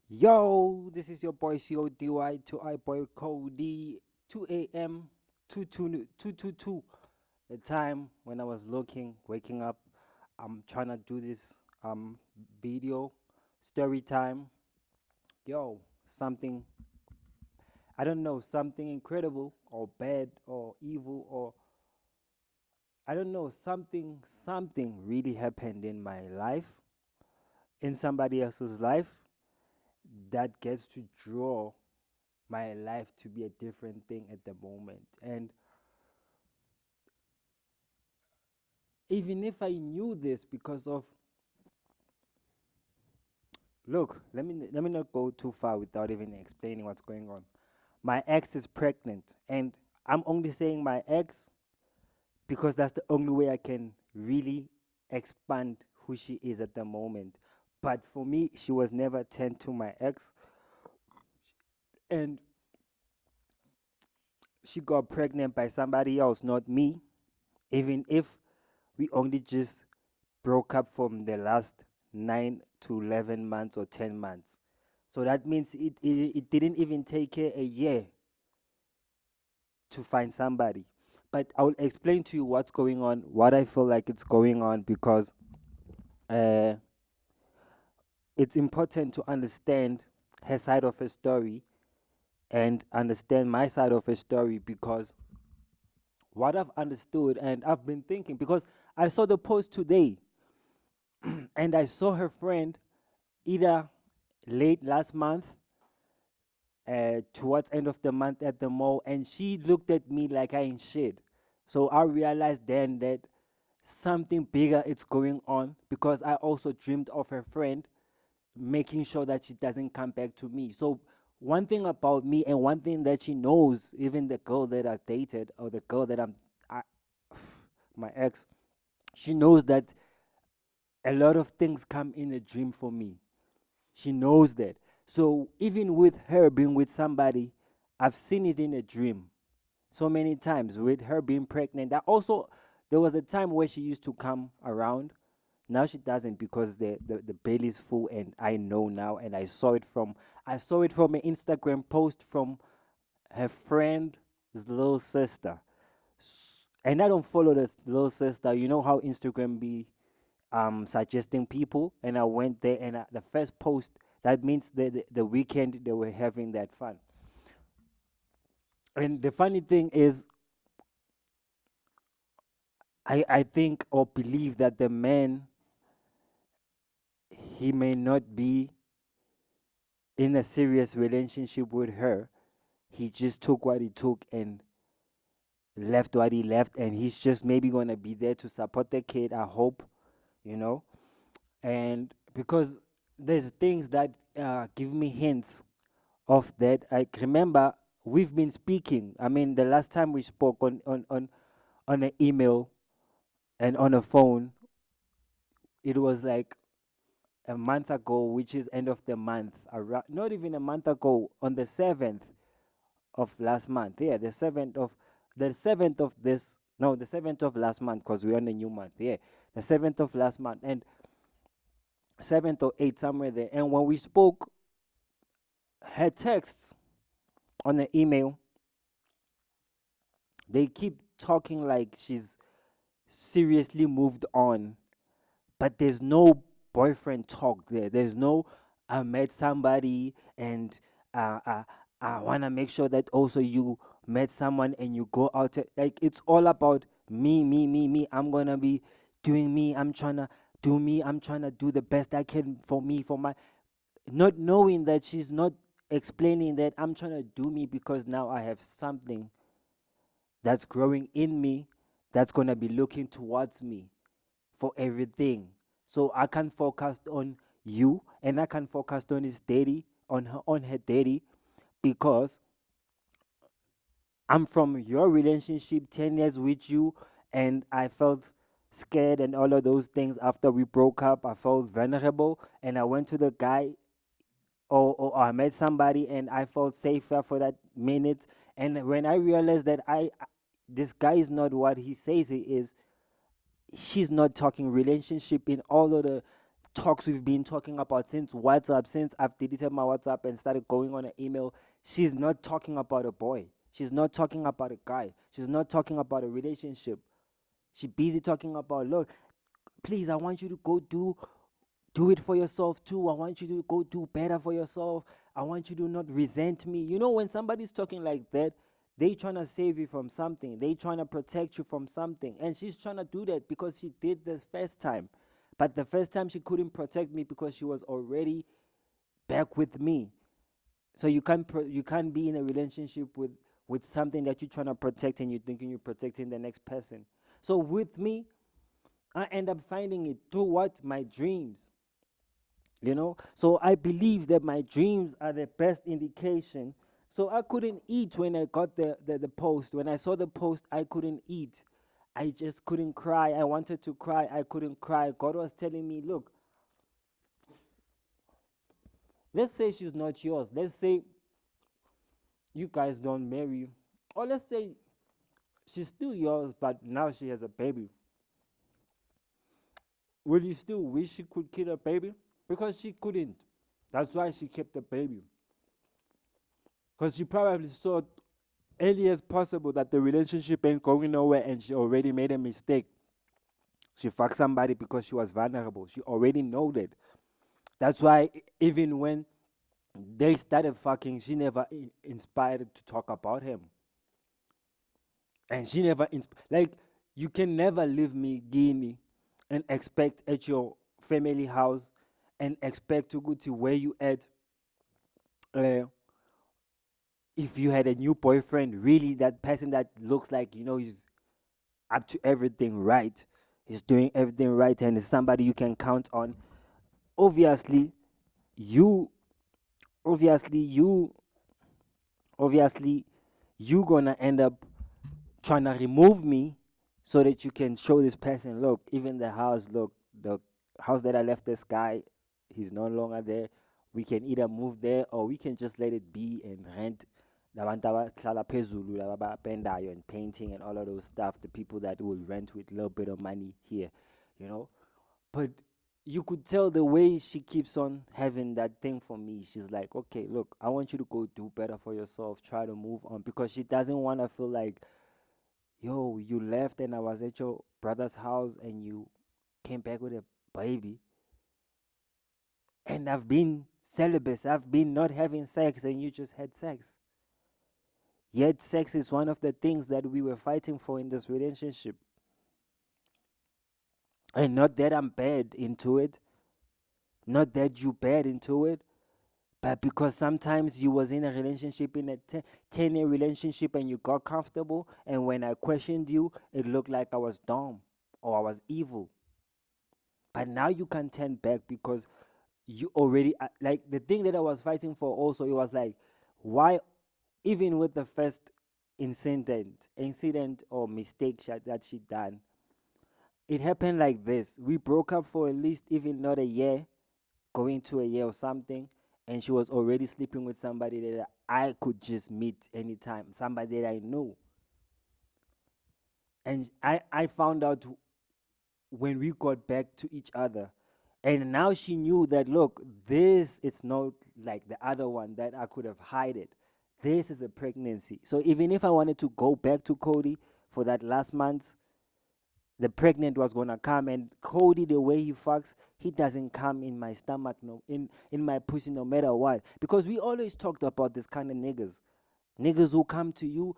Yo, this is your boy CODY to I boy Cody 2 a.m. 222. The time when I was waking up. I'm trying to do this video story time. Yo, something I don't know, something incredible or bad or evil or I don't know, something really happened in my life, in somebody else's life that gets to draw my life to be a different thing at the moment. And even if I knew this because of look, let me not go too far without even explaining what's going on. My ex is pregnant, and I'm only saying my ex because that's the only way I can really expand who she is at the moment. But for me, she was never turned to my ex, and she got pregnant by somebody else, not me. Even if we only just broke up from the last 9 to 11 months or 10 months. So that means it didn't even take her a year to find somebody. But I'll explain to you what's going on, what I feel like it's going on, because uh, it's important to understand her side of her story and understand my side of her story, because what I've understood and I've been thinking, because I saw the post today and I saw her friend either late last month, towards end of the month at the mall, and she looked at me like I ain't shit. So I realized then that something bigger is going on, because I also dreamed of her friend making sure that she doesn't come back to me. So one thing about me and one thing that she knows, even the girl that I dated or the girl that I, my ex, she knows that a lot of things come in a dream for me. She knows that. So even with her being with somebody, I've seen it in a dream so many times with her being pregnant. That also, there was a time where she used to come around. Now she doesn't, because the belly is full, and I know now, and I saw it from an Instagram post from her friend's little sister. And I don't follow the little sister. You know how Instagram be suggesting people, and I went there, and the first post, that means the weekend they were having that fun. And the funny thing is, I think or believe that the man, he may not be in a serious relationship with her. He just took what he took and left what he left, and he's just maybe gonna be there to support the kid, I hope, you know. And because there's things that give me hints of that. I remember we've been speaking. I mean, the last time we spoke on an email and on a phone, it was like a month ago, which is end of the month. Not even a month ago, on the 7th of last month. Yeah, the seventh of this. No, the 7th of last month, because we're on a new month. Yeah, the 7th of last month, and 7th or 8th, somewhere there. And when we spoke, her texts on the email, they keep talking like she's seriously moved on, but there's no boyfriend talk there. There's no I met somebody, and uh, uh, I want to make sure that also you met someone and you go out. Like, it's all about me, me, me, me. I'm going to be doing me. I'm trying to do me. I'm trying to do the best I can for me, for my. Not knowing that she's not explaining that I'm trying to do me because now I have something that's growing in me, that's going to be looking towards me for everything. So I can focus on you, and I can focus on his daddy, on her daddy, because I'm from your relationship, 10 years with you, and I felt scared and all of those things after we broke up. I felt vulnerable, and I went to the guy, or I met somebody, and I felt safer for that minute. And when I realized that this guy is not what he says he is, she's not talking relationship in all of the talks we've been talking about since WhatsApp, since I've deleted my WhatsApp and started going on an email, she's not talking about a boy. She's not talking about a guy. She's not talking about a relationship. She's busy talking about, look, please, I want you to go do it for yourself too. I want you to go do better for yourself. I want you to not resent me. You know, when somebody's talking like that, they trying to save you from something. They trying to protect you from something. And she's trying to do that because she did the first time. But the first time she couldn't protect me because she was already back with me. So you can't be in a relationship with something that you're trying to protect and you're thinking you're protecting the next person. So with me, I end up finding it through what? My dreams. So I believe that my dreams are the best indication. So I couldn't eat when I got the post. When I saw the post, I couldn't eat. I just couldn't cry. I wanted to cry. I couldn't cry. God was telling me, look, let's say she's not yours. Let's say you guys don't marry. Or let's say she's still yours, but now she has a baby. Will you still wish she could kill a baby? Because she couldn't. That's why she kept the baby. Because she probably thought early as possible that the relationship ain't going nowhere and she already made a mistake. She fucked somebody because she was vulnerable. She already know that. That's why even when they started fucking, she never inspired to talk about him. And she never, like, you can never leave me Guinea and expect at your family house and expect to go to where you at. Uh, if you had a new boyfriend, really that person that looks like, he's up to everything right, he's doing everything right, and is somebody you can count on. Obviously, you, obviously, obviously, you gonna end up trying to remove me so that you can show this person, look, even the house that I left this guy, he's no longer there. We can either move there or we can just let it be and rent. Labantu abahlala phezulu, laba abapendayo and painting and all of those stuff, the people that will rent with a little bit of money here, you know. But you could tell the way she keeps on having that thing for me. She's like, okay, look, I want you to go do better for yourself, try to move on, because she doesn't want to feel like, yo, you left and I was at your brother's house and you came back with a baby. And I've been celibate, I've been not having sex, and you just had sex. Yet, sex is one of the things that we were fighting for in this relationship. And not that I'm bad into it, not that you bad into it, but because sometimes you was in a relationship, in a 10-year relationship, and you got comfortable, and when I questioned you, it looked like I was dumb or I was evil. But now you can turn back because you already, like, the thing that I was fighting for also, it was like, why, even with the first incident or mistake that she done, it happened like this. We broke up for at least even not a year, going to a year or something, and she was already sleeping with somebody that I could just meet anytime, somebody that I knew. And I found out when we got back to each other. And now she knew that, look, this is not like the other one that I could have hid it. This is a pregnancy. So even if I wanted to go back to Cody for that last month, the pregnant was gonna come, and Cody, the way he fucks, he doesn't come in my stomach, no, in my pussy, no matter what. Because we always talked about this kind of niggas who come to you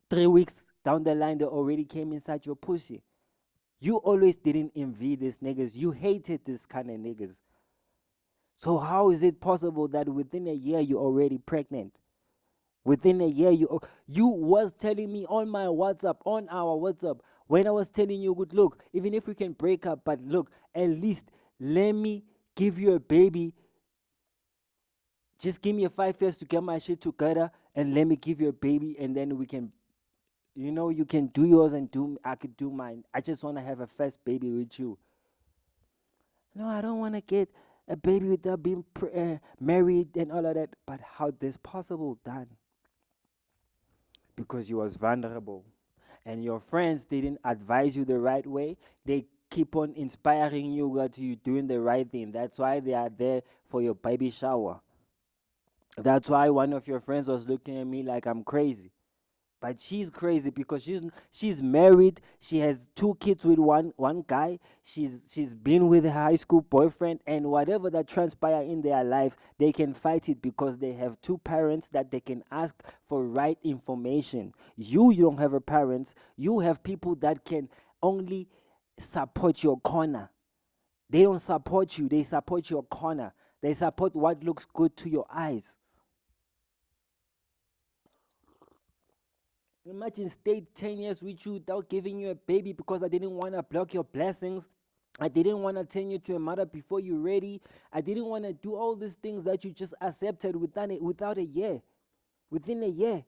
3 weeks down the line, they already came inside your pussy. You always didn't envy these niggas. You hated this kind of niggas. So how is it possible that within a year you're already pregnant? Within a year you was telling me on my WhatsApp, on our WhatsApp, when I was telling you, good, look, even if we can break up, but look, at least let me give you a baby. Just give me a 5 years to get my shit together and let me give you a baby, and then we can, you can do yours and I could do mine. I just want to have a first baby with you. No, I don't want to get a baby without being married and all of that. But how this possible, Dan? Because you was vulnerable, and your friends didn't advise you the right way. They keep on inspiring you that you doing the right thing. That's why they are there for your baby shower. That's why one of your friends was looking at me like I'm crazy. But she's crazy because she's married. She has two kids with one guy. She's been with her high school boyfriend, and whatever that transpire in their life, they can fight it because they have two parents that they can ask for right information. You don't have a parents. You have people that can only support your corner. They don't support you. They support your corner. They support what looks good to your eyes. Imagine stayed 10 years with you without giving you a baby because I didn't want to block your blessings. I didn't want to turn you to a mother before you're ready. I didn't want to do all these things that you just accepted without a year, within a year.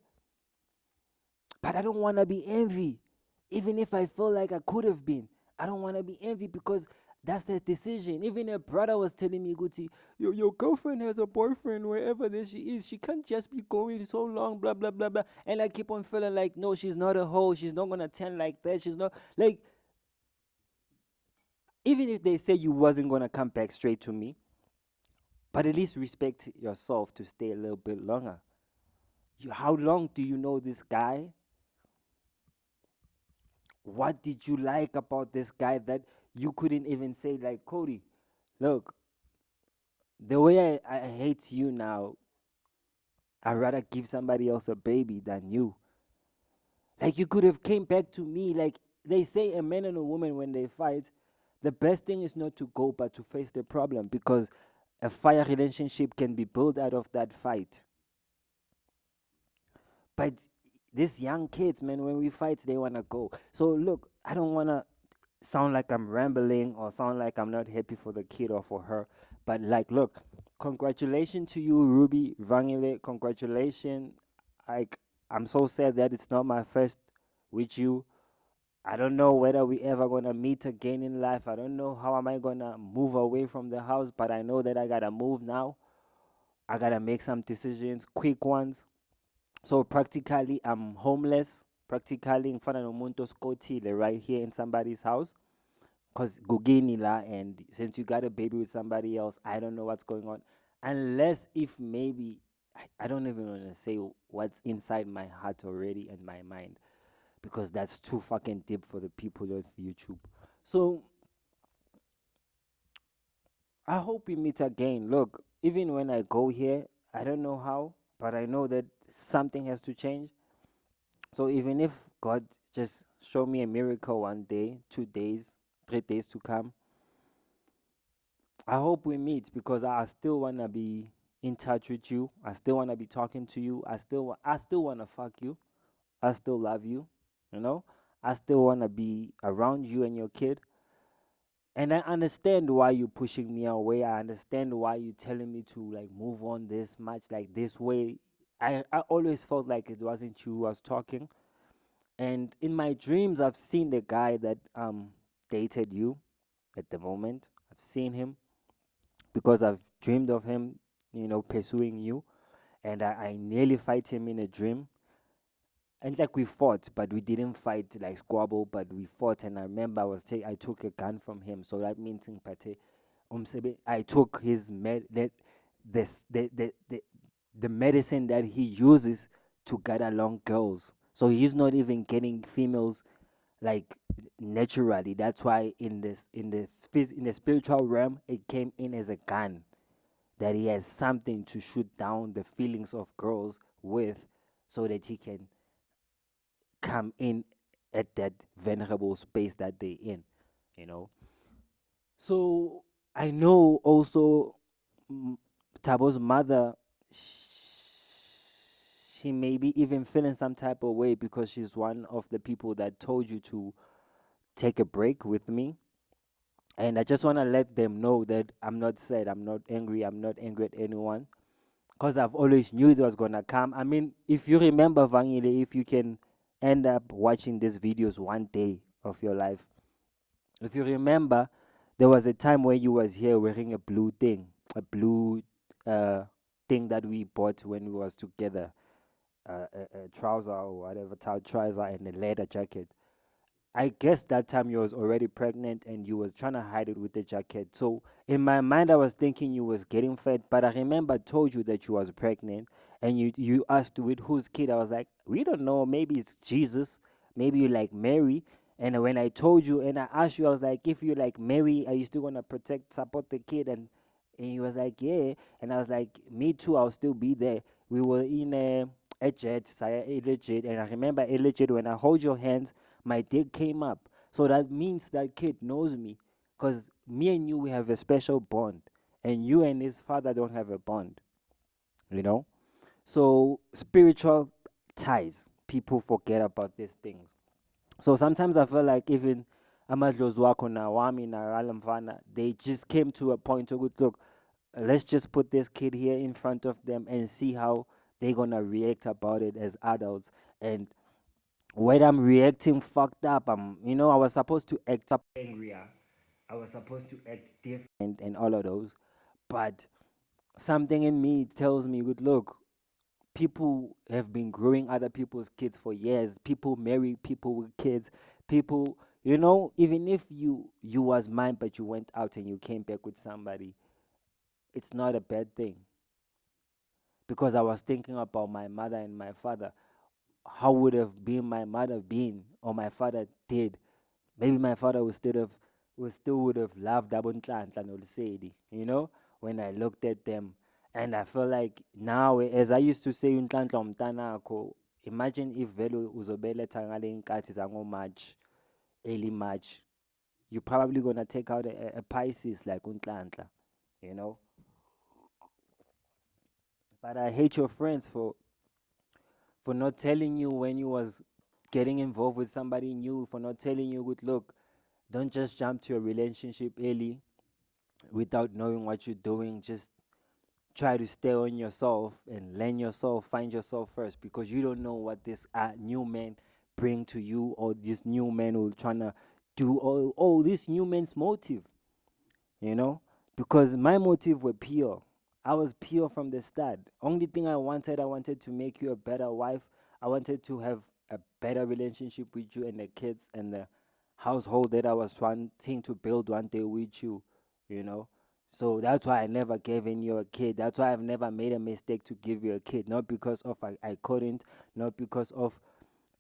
But I don't want to be envy, even if I feel like I could have been. I don't want to be envy because that's the decision. Even a brother was telling me, Guti, your girlfriend has a boyfriend wherever that she is. She can't just be going so long, blah, blah, blah, blah. And I keep on feeling like, no, she's not a hoe. She's not going to turn like that. She's not, like, even if they say you wasn't going to come back straight to me, but at least respect yourself to stay a little bit longer. How long do you know this guy? What did you like about this guy that you couldn't even say, like, Cody, look, the way I hate you now, I'd rather give somebody else a baby than you. Like, you could have came back to me. Like, they say a man and a woman, when they fight, the best thing is not to go but to face the problem, because a fire relationship can be built out of that fight. But these young kids, man, when we fight, they want to go. So look, I don't want to sound like I'm rambling or sound like I'm not happy for the kid or for her. But like, look, congratulations to you, Ruby Vangile. Congratulations. Like, I'm so sad that it's not my first with you. I don't know whether we ever gonna meet again in life. I don't know how am I gonna move away from the house, but I know that I gotta move now. I gotta make some decisions, quick ones. So practically, I'm homeless. Practically, in front of Nomuntu Scotile, right here in somebody's house. Because Gugini la, and since you got a baby with somebody else, I don't know what's going on. Unless if maybe, I don't even want to say what's inside my heart already and my mind, because that's too fucking deep for the people on YouTube. So I hope we meet again. Look, even when I go here, I don't know how, but I know that something has to change. So even if God just show me a miracle one day, 2 days, 3 days to come, I hope we meet, because I still wanna be in touch with you. I still wanna be talking to you. I still wanna fuck you. I still love you. You know, I still wanna be around you and your kid. And I understand why you're pushing me away. I understand why you're telling me to like move on this much, like this way. I always felt like it wasn't you who was talking. And in my dreams, I've seen the guy that dated you at the moment. I've seen him because I've dreamed of him, pursuing you. And I nearly fight him in a dream. And like we fought, but we didn't fight like squabble, but we fought. And I remember I took a gun from him. So that means in Pate, I took his this, the medicine that he uses to get along girls. So he's not even getting females like naturally. That's why in the spiritual realm, it came in as a gun, that he has something to shoot down the feelings of girls with, so that he can come in at that vulnerable space that they're in, you know. So I know also, mm, Tabo's mother, she may be even feeling some type of way because she's one of the people that told you to take a break with me. And I just want to let them know that I'm not sad, I'm not angry at anyone, because I've always knew it was going to come. I mean, if you remember, Vangile, if you can end up watching these videos one day of your life, if you remember, there was a time where you was here wearing a blue uh, thing that we bought when we was together, a trouser or whatever, trouser and a leather jacket. I guess that time you was already pregnant and you was trying to hide it with the jacket. So in my mind, I was thinking you was getting fed, but I remember I told you that you was pregnant, and you asked with whose kid. I was like, we don't know. Maybe it's Jesus. Maybe you like Mary. And when I told you and I asked you, I was like, if you like Mary, are you still gonna protect, support the kid? And he was like, yeah. And I was like, me too. I'll still be there. We were in a jet, saya a legit, and I remember a legit when I hold your hands my dick came up. So that means that kid knows me. Because me and you, we have a special bond. And you and his father don't have a bond, you know? So spiritual ties, people forget about these things. So sometimes I feel like even amadlozi wakho nawami nakalamfana, they just came to a point to go, look, let's just put this kid here in front of them and see how they're gonna react about it as adults. And when I'm reacting fucked up, I was supposed to act up angrier. I was supposed to act different and all of those. But something in me tells me, good, look, people have been growing other people's kids for years. People marry people with kids. People, even if you was mine, but you went out and you came back with somebody, it's not a bad thing. Because I was thinking about my mother and my father. How would have been my mother been or my father did? Maybe my father would still would have loved Abuntlantla Nolisedi, when I looked at them. And I feel like now, as I used to say, Untlantla Umtanako, imagine if Velo Uzobeletha ngale nkathi zango-March, early March, you're probably gonna take out a Pisces like Untlantla, you know. But I hate your friends for not telling you when you was getting involved with somebody new, for not telling you, good, look, don't just jump to a relationship early without knowing what you're doing. Just try to stay on yourself and learn yourself, find yourself first, because you don't know what this new man bring to you, or this new man will trying to do, or this new man's motive, you know, because my motive were pure. I was pure from the start. Only thing I wanted to make you a better wife. I wanted to have a better relationship with you and the kids and the household that I was wanting to build one day with you, you know. So that's why I never gave in you a kid. That's why I've never made a mistake to give you a kid. Not because of I couldn't, not because of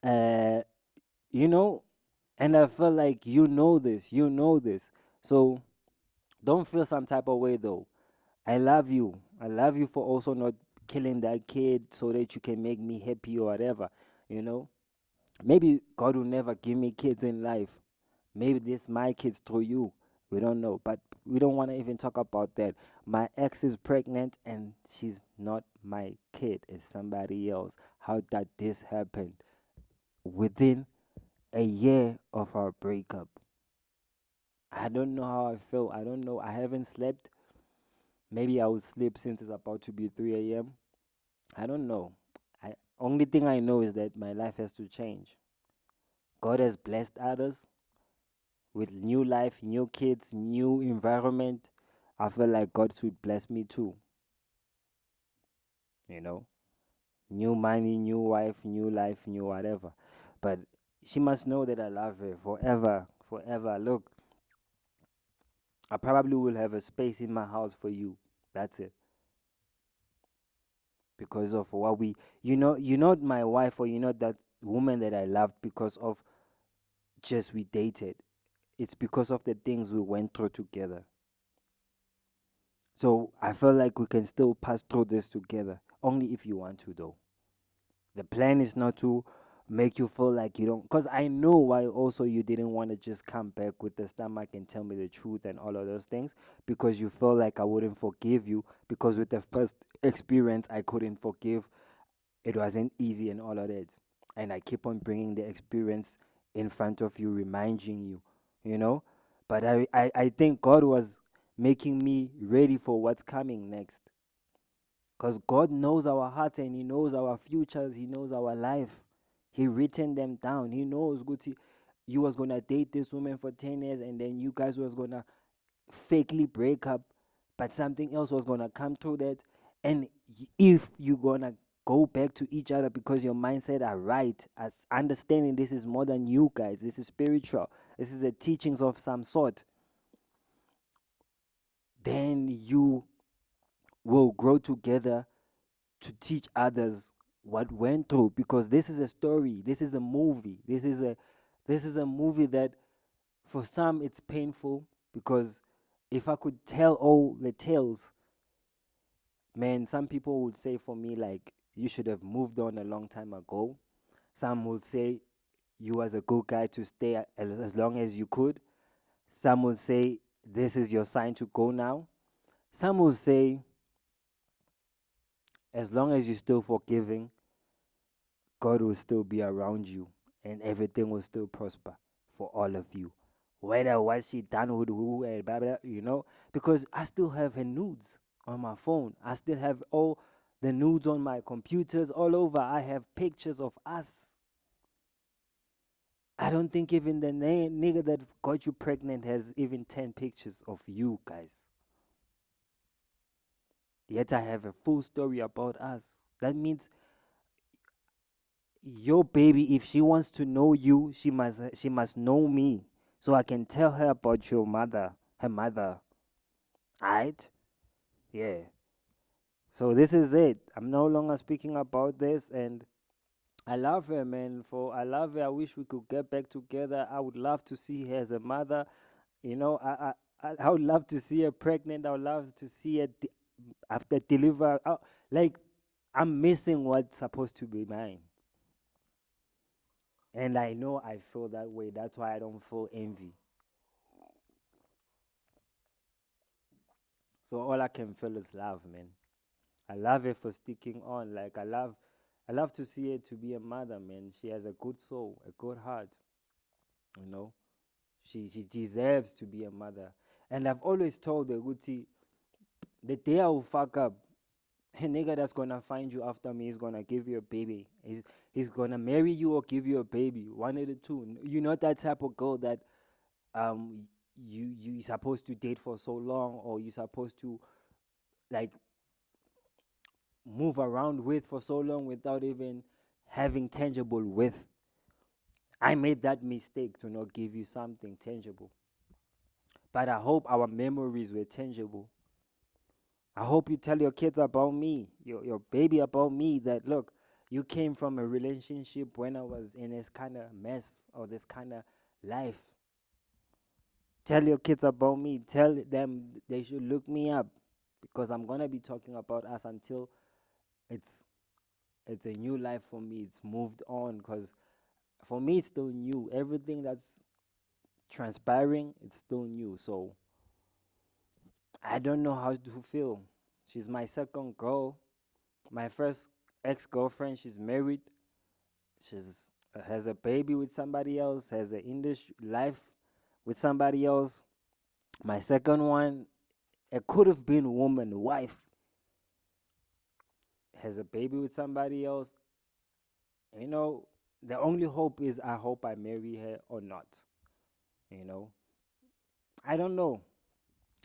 uh you know, and I feel like you know this. So don't feel some type of way though. I love you. I love you for also not killing that kid so that you can make me happy or whatever. You know, maybe God will never give me kids in life. Maybe this my kids through you. We don't know, but we don't want to even talk about that. My ex is pregnant and she's not my kid. It's somebody else. How did this happen? Within a year of our breakup. I don't know how I feel. I don't know. I haven't slept. Maybe I will sleep since it's about to be 3 a.m. I don't know. I only thing I know is that my life has to change. God has blessed others with new life, new kids, new environment. I feel like God should bless me too. You know, new money, new wife, new life, new whatever. But she must know that I love her forever, forever. Look, I probably will have a space in my house for you. That's it. Because of what you're not my wife, or you're not that woman that I loved because of just we dated. It's because of the things we went through together. So I feel like we can still pass through this together, only if you want to, though. The plan is not to make you feel like you don't, because I know why also you didn't want to just come back with the stomach and tell me the truth and all of those things, because you felt like I wouldn't forgive you, because with the first experience I couldn't forgive. It wasn't easy and all of that. And I keep on bringing the experience in front of you, reminding you, you know. But I think God was making me ready for what's coming next. Because God knows our hearts and He knows our futures, He knows our life. He written them down. He knows good. You was gonna date this woman for 10 years, and then you guys was gonna fakely break up, but something else was gonna come through that. And if you gonna go back to each other because your mindset are right, as understanding this is more than you guys, this is spiritual, this is a teachings of some sort, then you will grow together to teach others what went through, because this is a story, this is a movie, this is a movie that for some it's painful, because if I could tell all the tales, man, some people would say for me like you should have moved on a long time ago. Some would say you was a good guy to stay as long as you could. Some would say this is your sign to go now. Some would say as long as you're still forgiving, God will still be around you and everything will still prosper for all of you. Whether what she done with who and blah, blah, because I still have her nudes on my phone. I still have all the nudes on my computers all over. I have pictures of us. I don't think even the nigga that got you pregnant has even 10 pictures of you guys. Yet I have a full story about us. That means your baby, if she wants to know you, she must know me, so I can tell her about your mother, her mother. Right? Yeah. So this is it. I'm no longer speaking about this, and I love her, man. For I love her. I wish we could get back together. I would love to see her as a mother. I would love to see her pregnant. I would love to see her after deliver. Like I'm missing what's supposed to be mine. And I know I feel that way. That's why I don't feel envy. So all I can feel is love, man. I love her for sticking on. Like I love to see her to be a mother, man. She has a good soul, a good heart. You know, she deserves to be a mother. And I've always told her, Guti, the day I will fuck up, a nigga that's gonna find you after me is gonna give you a baby. He's gonna marry you or give you a baby. One of the two. You're not that type of girl that um you supposed to date for so long, or you supposed to like move around with for so long without even having tangible with. I made that mistake to not give you something tangible. But I hope our memories were tangible. I hope you tell your kids about me, your baby about me, that look, you came from a relationship when I was in this kind of mess or this kind of life. Tell your kids about me. Tell them they should look me up, because I'm gonna be talking about us until it's it's a new life for me. It's moved on, because for me it's still new. Everything that's transpiring, it's still new. So I don't know how to feel. She's my second girl. My first ex-girlfriend, she's married. She's has a baby with somebody else, has an English life with somebody else. My second one, it could have been woman, wife, has a baby with somebody else. You know, the only hope is I hope I marry her or not. You know, I don't know.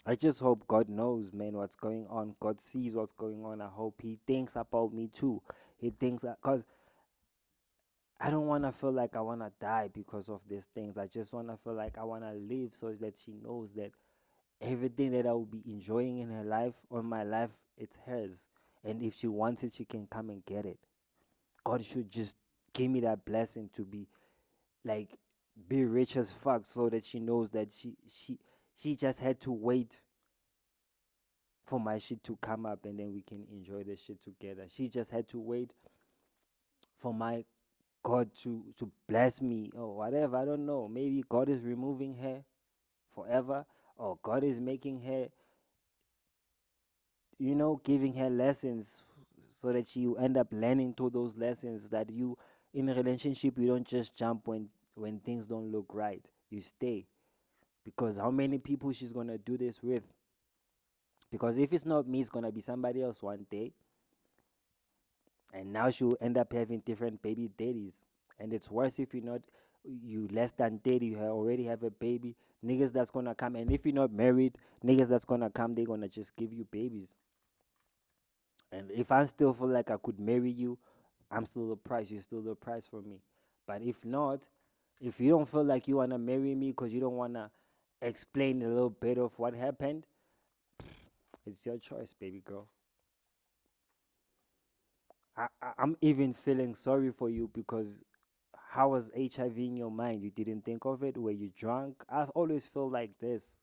I just hope God knows, man, what's going on. God sees what's going on. I hope He thinks about me too. He thinks because I don't want to feel like I want to die because of these things. I just want to feel like I want to live so that she knows that everything that I will be enjoying in her life or my life, it's hers. And if she wants it, she can come and get it. God should just give me that blessing to like be rich as fuck, so that she knows that she just had to wait for my shit to come up and then we can enjoy the shit together. She just had to wait for my God to bless me or whatever. I don't know. Maybe God is removing her forever, or God is making her, giving her lessons so that she will end up learning through those lessons, that you in a relationship you don't just jump when things don't look right. You stay, because how many people she's going to do this with? Because if it's not me, it's going to be somebody else one day, and now she'll end up having different baby daddies. And it's worse if you less than 30, you already have a baby. Niggas that's gonna come, and if you're not married, niggas that's gonna come, they're gonna just give you babies. And if I still feel like I could marry you, I'm still the price. You're still the price for me. But if not, if you don't feel like you wanna marry me because you don't wanna explain a little bit of what happened, it's your choice, baby girl. I'm even feeling sorry for you because how was HIV in your mind? You didn't think of it? Were you drunk? I always feel like this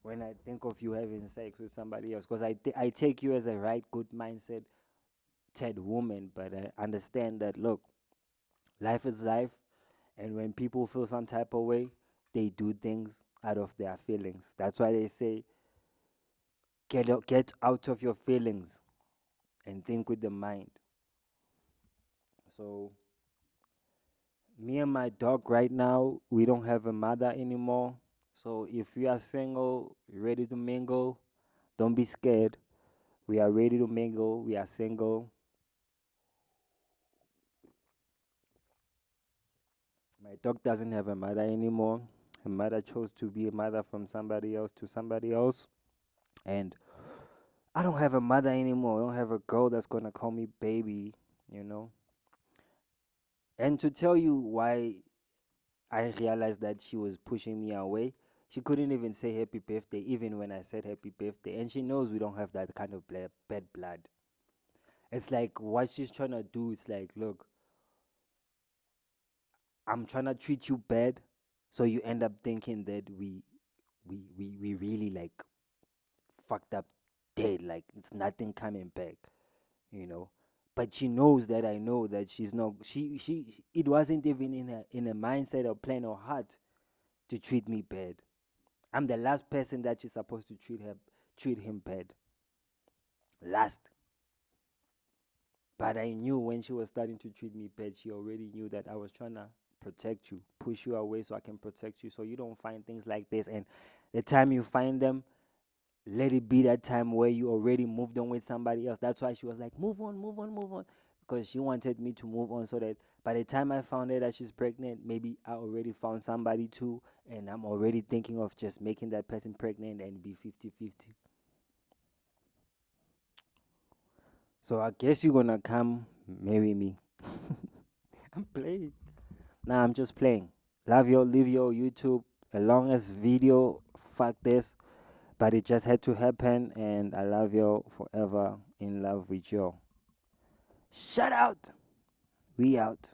when I think of you having sex with somebody else because I take you as a right, good mindset, Ted woman, but I understand that, look, life is life, and when people feel some type of way, they do things out of their feelings. That's why they say, get out of your feelings and think with the mind. So me and my dog right now, we don't have a mother anymore. So if you are single, ready to mingle, don't be scared. We are ready to mingle. We are single. My dog doesn't have a mother anymore. Her mother chose to be a mother from somebody else to somebody else. And I don't have a mother anymore. I don't have a girl that's gonna call me baby, you know. And to tell you why I realized that she was pushing me away, she couldn't even say happy birthday, even when I said happy birthday. And she knows we don't have that kind of bad blood. It's like what she's trying to do is like, look, I'm trying to treat you bad, so you end up thinking that we really like fucked up dead, like it's nothing coming back, you know. But she knows that I know that she's not. She. It wasn't even in a mindset or plan or heart to treat me bad. I'm the last person that she's supposed to treat him bad. Last. But I knew when she was starting to treat me bad, she already knew that I was trying to protect you, push you away so I can protect you, so you don't find things like this. And the time you find them, let it be that time where you already moved on with somebody else. That's why she was like, move on, move on, move on. Because she wanted me to move on so that by the time I found out that she's pregnant, maybe I already found somebody too. And I'm already thinking of just making that person pregnant and be 50-50. So I guess you're going to come marry me. I'm playing. Nah, I'm just playing. Love your, leave your YouTube. A longest video. Fuck this. But it just had to happen, and I love you forever. In love with you. Shut out. We out.